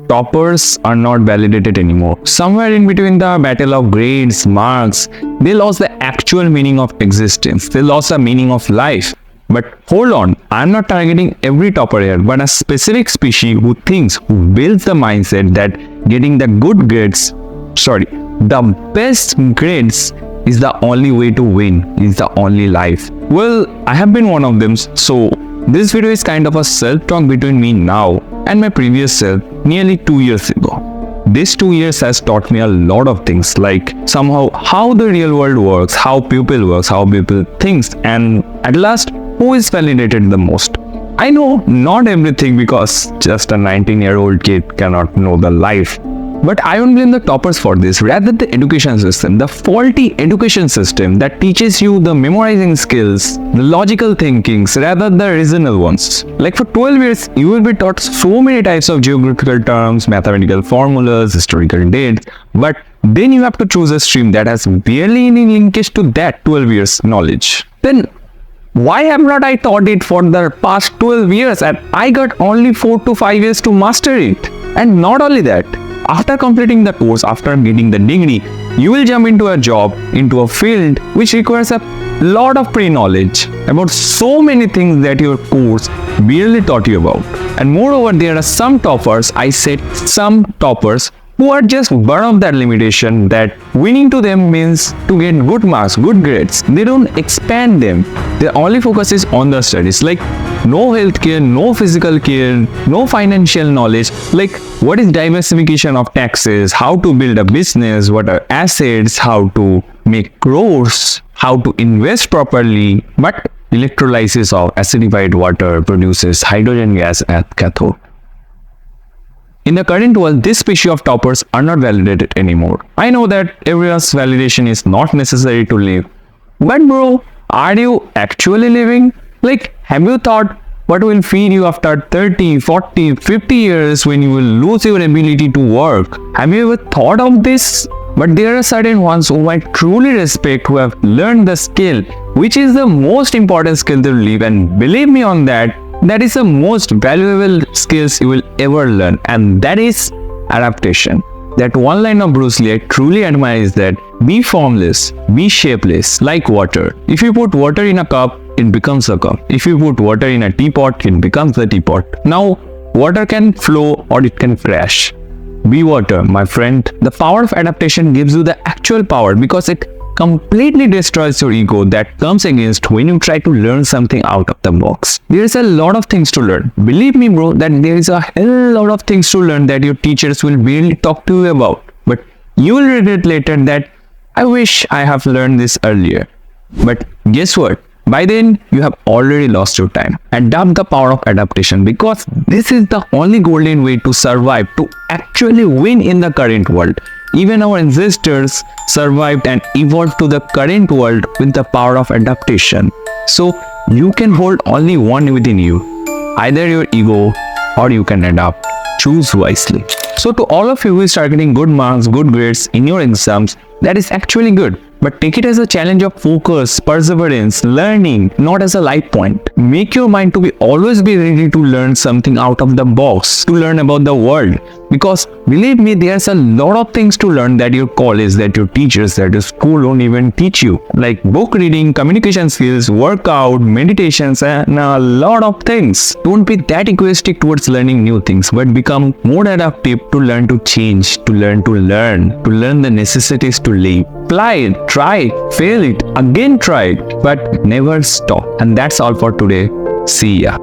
toppers are not validated anymore. Somewhere in between the battle of grades, marks, they lost the actual meaning of existence. They lost the meaning of life. But hold on, I'm not targeting every topper here, but a specific species who builds the mindset that getting the best grades is the only way to win, is the only life. Well, I have been one of them, so this video is kind of a self-talk between me now and my previous self nearly 2 years ago. This 2 years has taught me a lot of things, like somehow how the real world works, how people works, how people thinks, and at last, who is validated the most. I know not everything because just a 19-year-old kid cannot know the life. But I don't blame the toppers for this, rather the education system, the faulty education system that teaches you the memorizing skills, the logical thinkings, rather the reasonable ones. Like for 12 years, you will be taught so many types of geographical terms, mathematical formulas, historical dates, but then you have to choose a stream that has barely any linkage to that 12 years knowledge. Then why have not I taught it for the past 12 years and I got only 4 to 5 years to master it? And not only that, after completing the course, after getting the degree, you will jump into a job, into a field which requires a lot of pre-knowledge about so many things that your course barely taught you about. And moreover, there are some toppers, I said some toppers, who are just born of that limitation that winning to them means to get good marks, good grades. They don't expand them. Their only focus is on the studies. Like no healthcare, no physical care, no financial knowledge. Like what is diversification of taxes, how to build a business, what are assets, how to make crores, how to invest properly. But electrolysis of acidified water produces hydrogen gas at cathode. In the current world, this species of toppers are not validated anymore. I know that everyone's validation is not necessary to live. But bro, are you actually living? Like, have you thought what will feed you after 30, 40, 50 years when you will lose your ability to work? Have you ever thought of this? But there are certain ones whom I truly respect who have learned the skill, which is the most important skill to live, and believe me on that, that is the most valuable skills you will ever learn, and that is adaptation. That one line of Bruce Lee I truly admire is that be formless, be shapeless, like water. If you put water in a cup, it becomes a cup. If you put water in a teapot, it becomes the teapot. Now, water can flow or it can crash. Be water, my friend. The power of adaptation gives you the actual power because it completely destroys your ego that comes against when you try to learn something out of the box. There is a lot of things to learn. Believe me bro, that there is a hell lot of things to learn that your teachers will barely talk to you about. But you will regret later that I wish I have learned this earlier. But guess what? By then, you have already lost your time. Adapt the power of adaptation because this is the only golden way to survive, to actually win in the current world. Even our ancestors survived and evolved to the current world with the power of adaptation. So you can hold only one within you, either your ego or you can adapt. Choose wisely. So to all of you who is targeting good marks, good grades in your exams, that is actually good. But take it as a challenge of focus, perseverance, learning, not as a life point. Make your mind to always be ready to learn something out of the box, to learn about the world. Because believe me, there's a lot of things to learn that your college, that your teachers, that your school don't even teach you. Like book reading, communication skills, workout, meditations, and a lot of things. Don't be that egoistic towards learning new things, but become more adaptive to learn to change, to learn the necessities to live. Apply it, try it, fail it, again try it, but never stop. And that's all for today. See ya.